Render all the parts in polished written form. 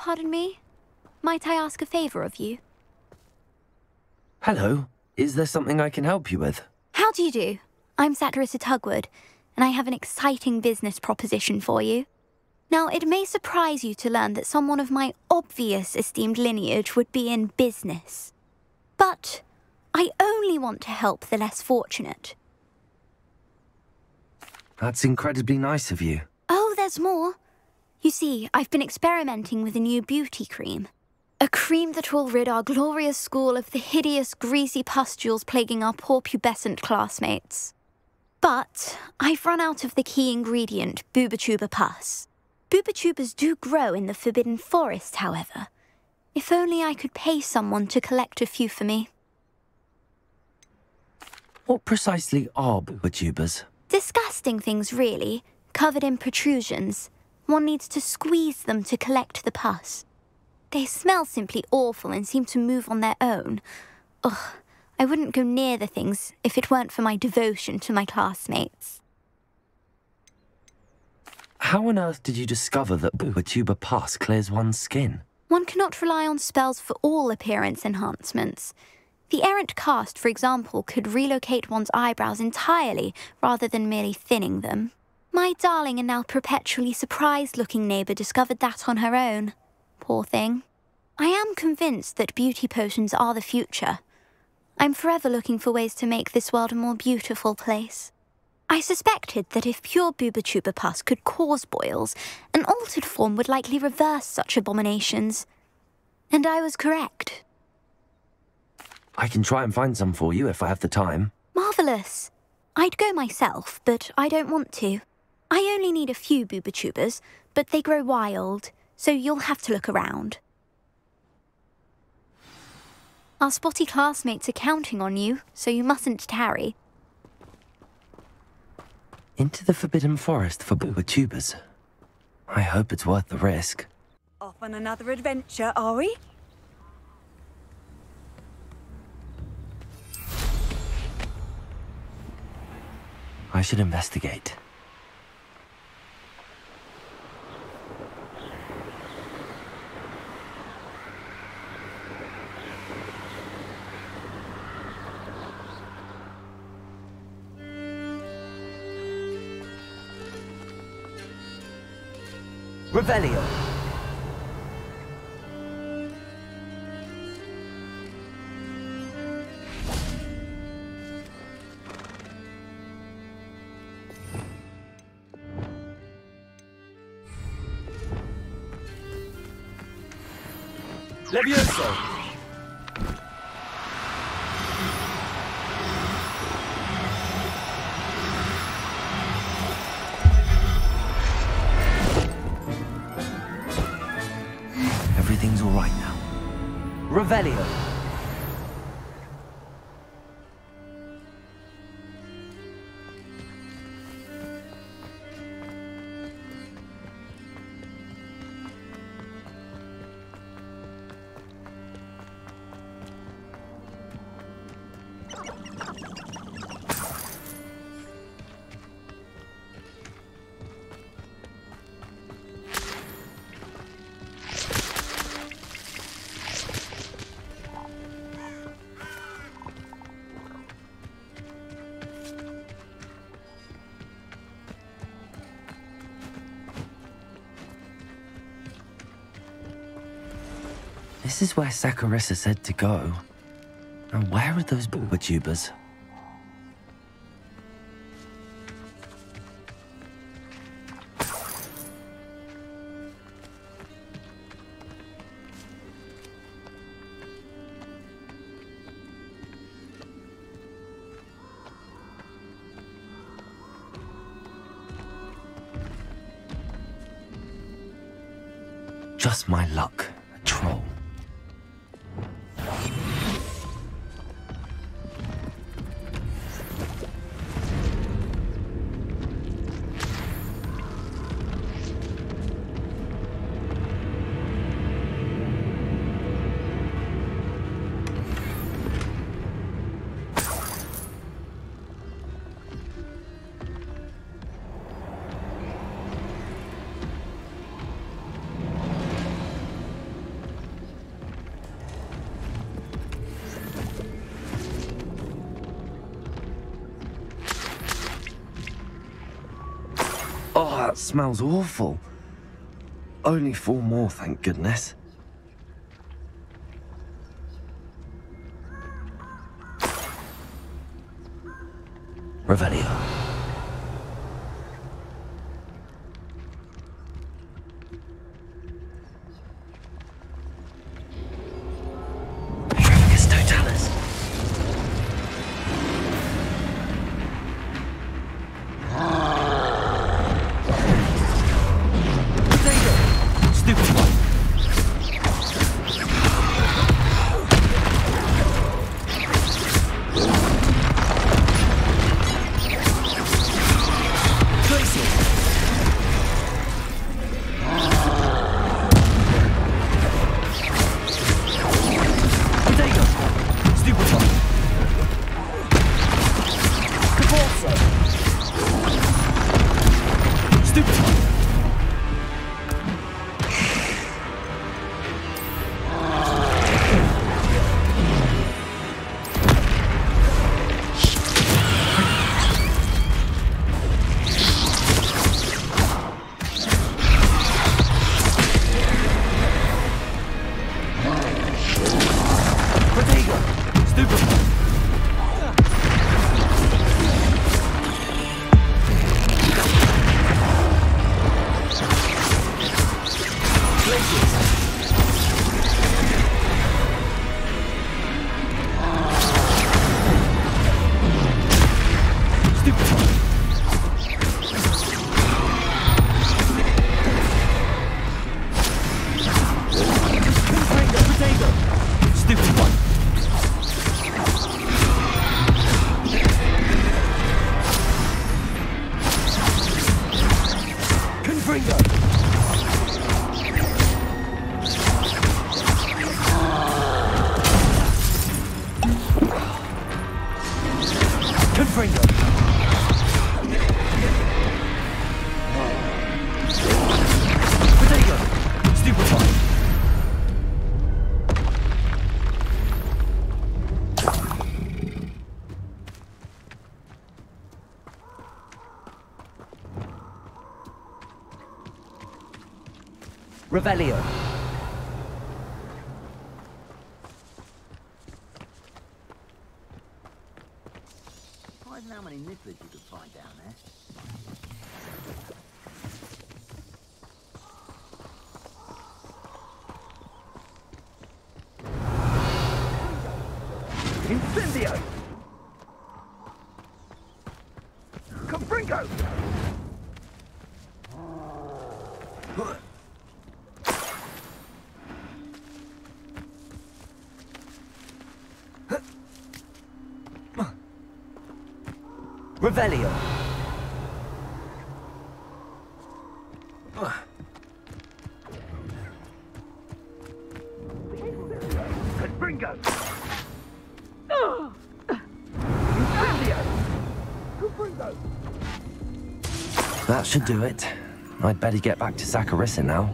Pardon me? Might I ask a favor of you? Hello. Is there something I can help you with? How do you do? I'm Satirissa Tugwood, and I have an exciting business proposition for you. Now, it may surprise you to learn that someone of my obvious esteemed lineage would be in business. But I only want to help the less fortunate. That's incredibly nice of you. Oh, there's more. You see, I've been experimenting with a new beauty cream. A cream that will rid our glorious school of the hideous, greasy pustules plaguing our poor pubescent classmates. But I've run out of the key ingredient, Booba-Tuba pus. Booba-Tubas do grow in the Forbidden Forest, however. If only I could pay someone to collect a few for me. What precisely are Booba-Tubas? Disgusting things, really, covered in protrusions. One needs to squeeze them to collect the pus. They smell simply awful and seem to move on their own. Ugh, I wouldn't go near the things if it weren't for my devotion to my classmates. How on earth did you discover that Booba-Tuba pus clears one's skin? One cannot rely on spells for all appearance enhancements. The errant cast, for example, could relocate one's eyebrows entirely rather than merely thinning them. My darling and now perpetually surprised-looking neighbour discovered that on her own. Poor thing. I am convinced that beauty potions are the future. I'm forever looking for ways to make this world a more beautiful place. I suspected that if pure Booba-Tuba pus could cause boils, an altered form would likely reverse such abominations. And I was correct. I can try and find some for you if I have the time. Marvellous. I'd go myself, but I don't want to. I only need a few Booba-Tubas, but they grow wild, so you'll have to look around. Our spotty classmates are counting on you, so you mustn't tarry. Into the Forbidden Forest for Booba-Tubas. I hope it's worth the risk. Off on another adventure, are we? I should investigate. Revelio. Levioso! Everything's all right now. Revelio. This is where Satirissa said to go. And where are those Booba-Tubas? Just my luck, a troll. That smells awful. Only 4 more, thank goodness. Revelio. Revelio. Surprising how many nibblers you could find down there. Incendio! Confringo! Revelio. Confringo! That should do it. I'd better get back to Saccharissa now.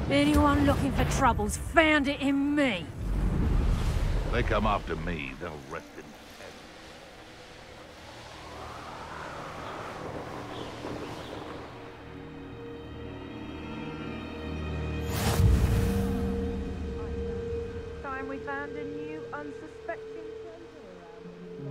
Anyone looking for troubles found it in me. They come after me, they'll rest in heaven. Time we found a new unsuspecting treasure around.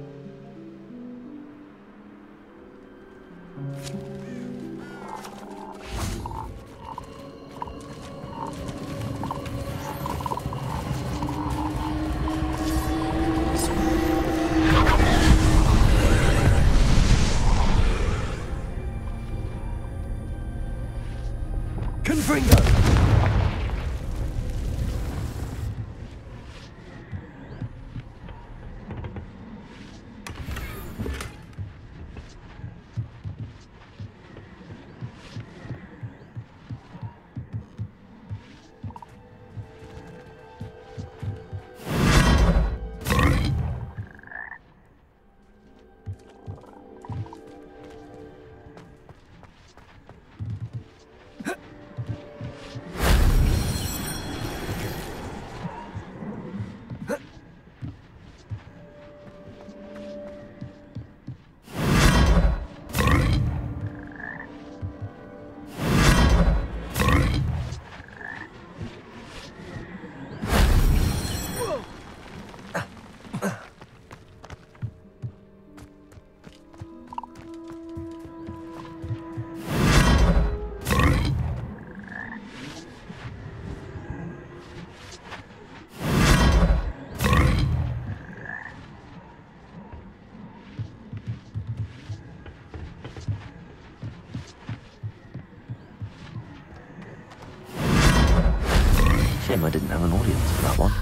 shame I didn't have an audience for that one.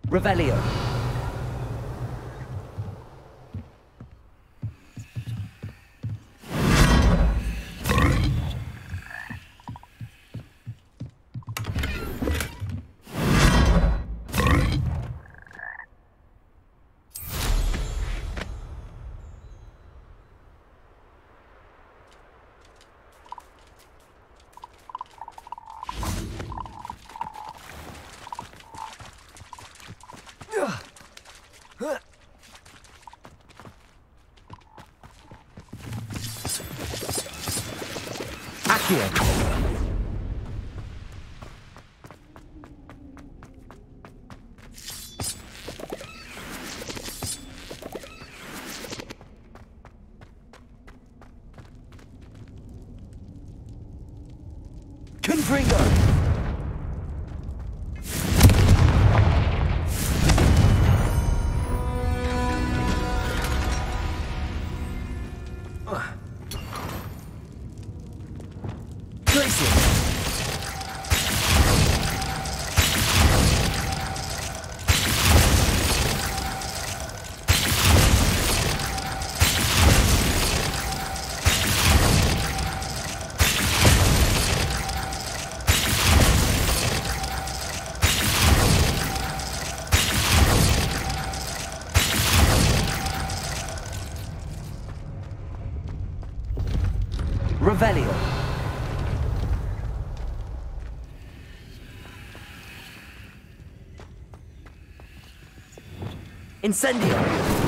Revelio. Revelio. Incendio.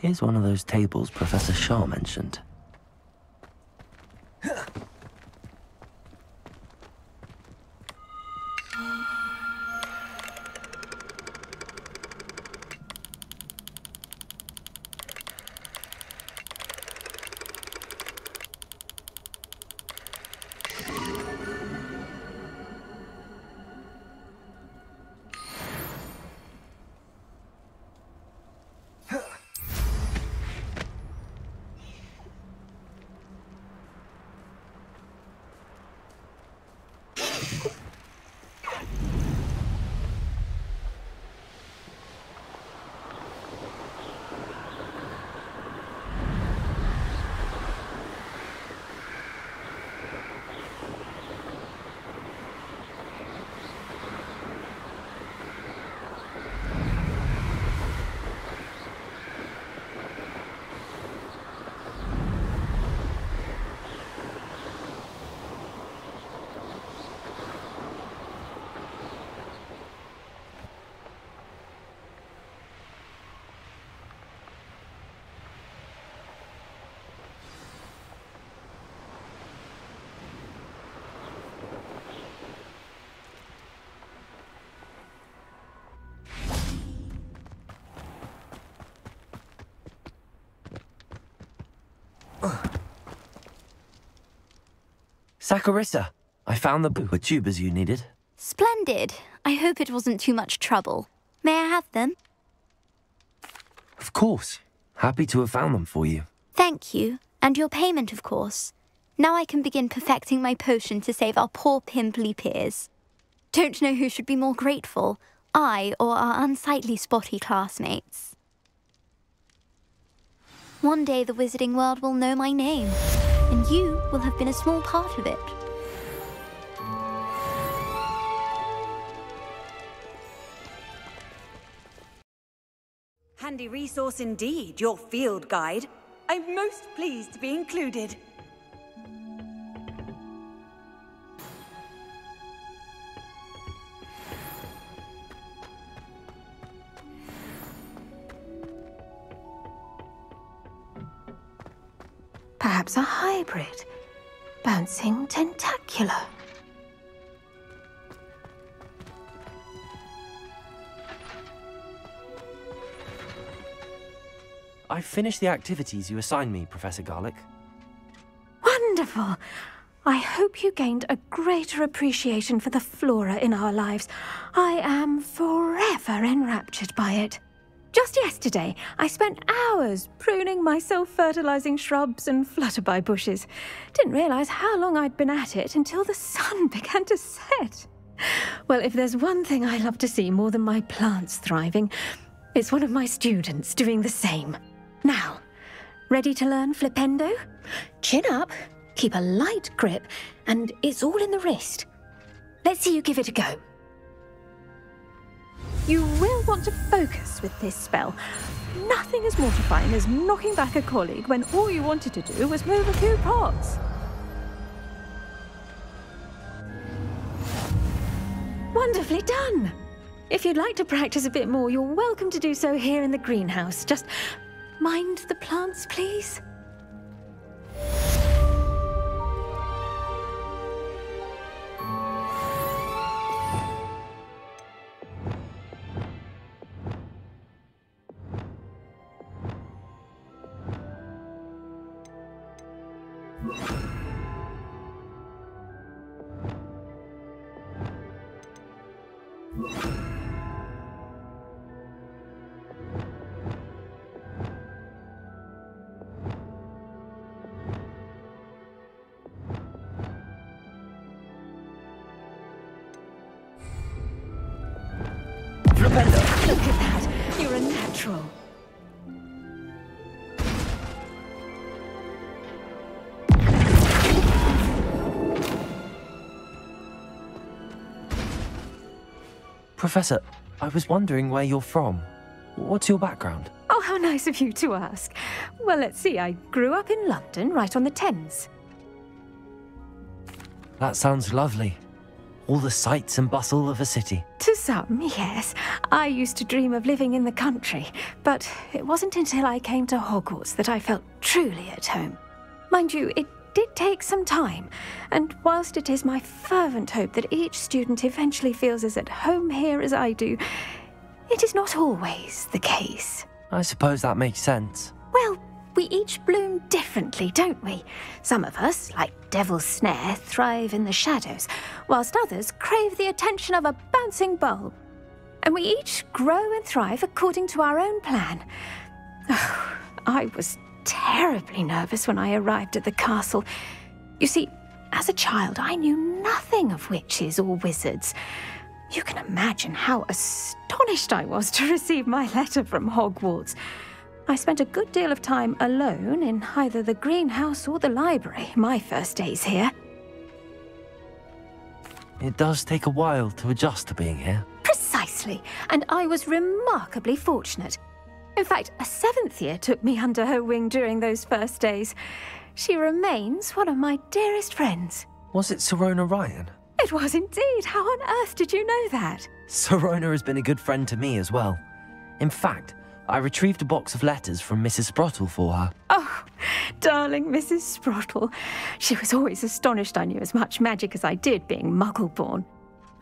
Here's one of those tables Professor Shaw mentioned. Saccharissa, I found the tubers you needed. Splendid. I hope it wasn't too much trouble. May I have them? Of course. Happy to have found them for you. Thank you. And your payment, of course. Now I can begin perfecting my potion to save our poor Pimply peers. Don't know who should be more grateful, I or our unsightly spotty classmates. One day the wizarding world will know my name, and you will have been a small part of it. handy resource indeed, your field guide. I'm most pleased to be included. Perhaps a hybrid. Bouncing tentacular. I finished the activities you assigned me, Professor Garlick. Wonderful! I hope you gained a greater appreciation for the flora in our lives. I am forever enraptured by it. Just yesterday, I spent hours pruning my self-fertilizing shrubs and flutterby bushes. Didn't realize how long I'd been at it until the sun began to set. Well, if there's one thing I love to see more than my plants thriving, it's one of my students doing the same. Now, ready to learn Flipendo? Chin up, keep a light grip, and it's all in the wrist. Let's see you give it a go. You will want to focus with this spell. Nothing as mortifying as knocking back a colleague when all you wanted to do was move a few pots. Wonderfully done! If you'd like to practice a bit more, you're welcome to do so here in the greenhouse. Just mind the plants, please. Flipendo! Look at that! You're a natural. Professor, I was wondering where you're from. What's your background? Oh, how nice of you to ask. Well, let's see. I grew up in London, right on the Thames. That sounds lovely. All the sights and bustle of a city. To some, yes. I used to dream of living in the country, but it wasn't until I came to Hogwarts that I felt truly at home. Mind you, it did take some time, and whilst it is my fervent hope that each student eventually feels as at home here as I do, it is not always the case. I suppose that makes sense. Well, we each bloom differently, don't we? Some of us, like Devil's Snare, thrive in the shadows, whilst others crave the attention of a bouncing bulb. And we each grow and thrive according to our own plan. Oh, I was terribly nervous when I arrived at the castle. You see, as a child, I knew nothing of witches or wizards. You can imagine how astonished I was to receive my letter from Hogwarts. I spent a good deal of time alone in either the greenhouse or the library my first days here. It does take a while to adjust to being here. Precisely, and I was remarkably fortunate. In fact, a 7th year took me under her wing during those first days. She remains one of my dearest friends. Was it Serona Ryan? It was indeed. How on earth did you know that? Serona has been a good friend to me as well. In fact, I retrieved a box of letters from Mrs. Sprottle for her. Oh, darling Mrs. Sprottle. She was always astonished I knew as much magic as I did, being Muggle-born.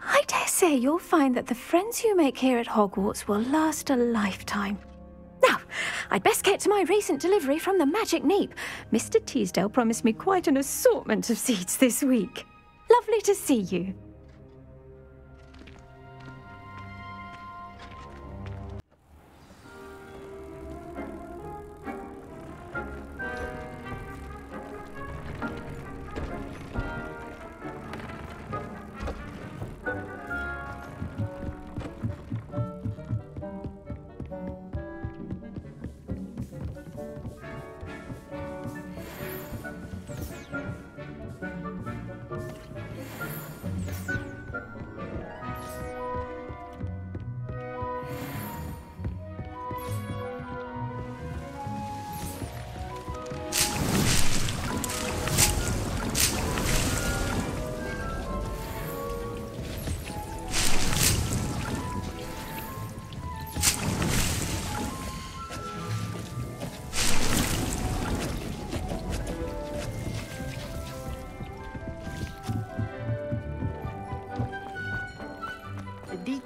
I dare say you'll find that the friends you make here at Hogwarts will last a lifetime. Now, I'd best get to my recent delivery from the Magic Neep. Mr. Teasdale promised me quite an assortment of seeds this week. Lovely to see you.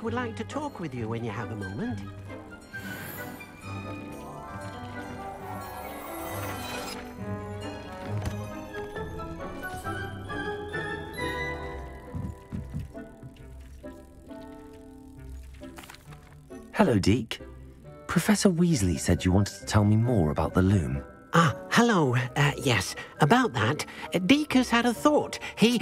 would like to talk with you when you have a moment. Hello, Deke. Professor Weasley said you wanted to tell me more about the loom. Ah, hello. Yes, about that. Deke has had a thought. He...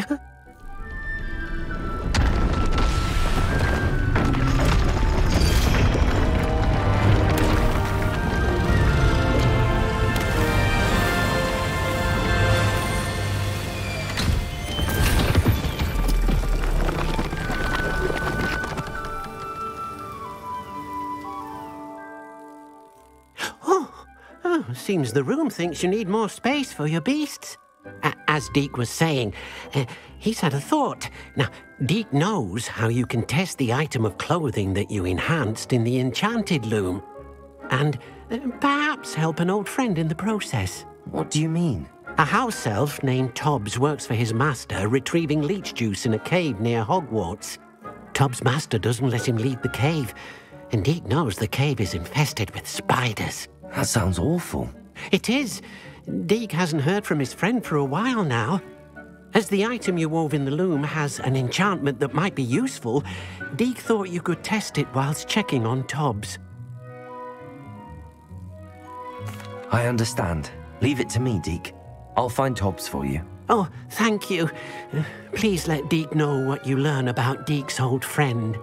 Seems the room thinks you need more space for your beasts. As Deke was saying, he's had a thought. Now, Deke knows how you can test the item of clothing that you enhanced in the enchanted loom. And perhaps help an old friend in the process. What do you mean? A house elf named Tobbs works for his master, retrieving leech juice in a cave near Hogwarts. Tobbs' master doesn't let him leave the cave, and Deke knows the cave is infested with spiders. That sounds awful. It is. Deke hasn't heard from his friend for a while now. As the item you wove in the loom has an enchantment that might be useful, Deke thought you could test it whilst checking on Tobbs. I understand. Leave it to me, Deke. I'll find Tobbs for you. Oh, thank you. Please let Deke know what you learn about Deke's old friend.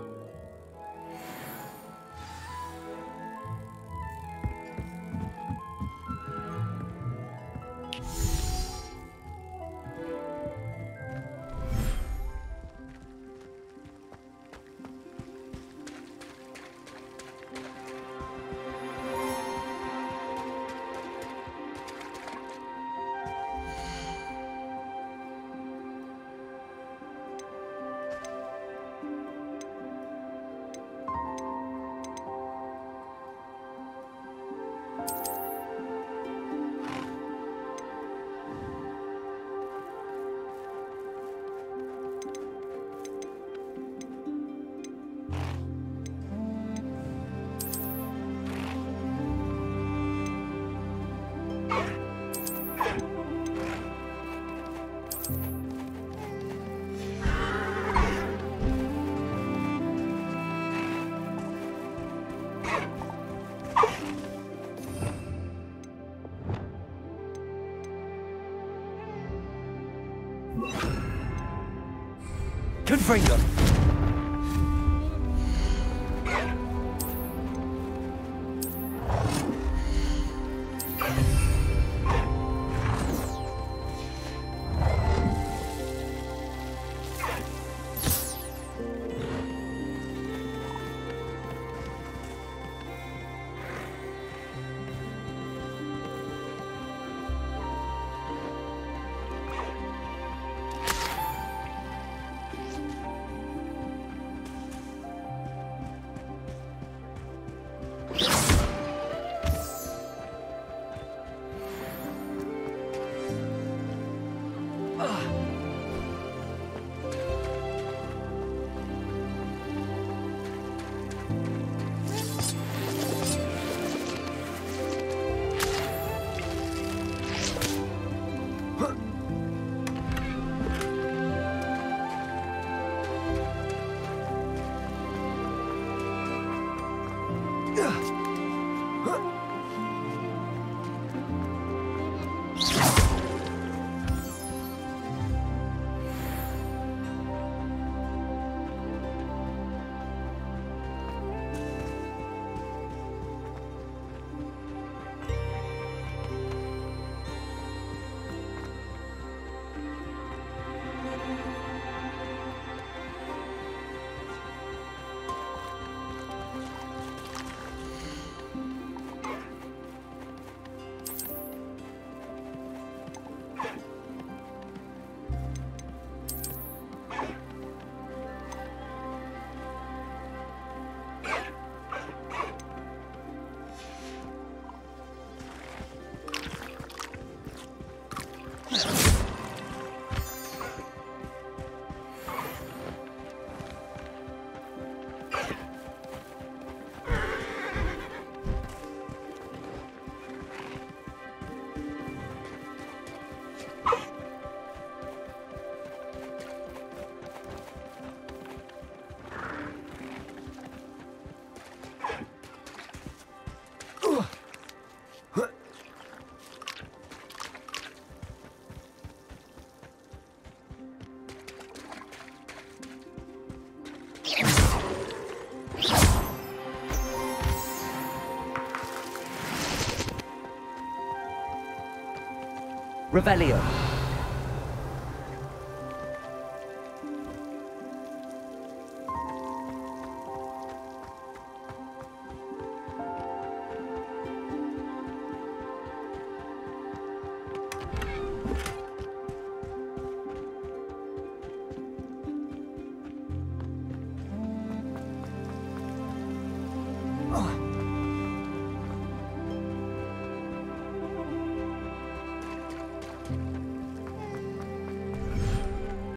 Confringo. Revelio.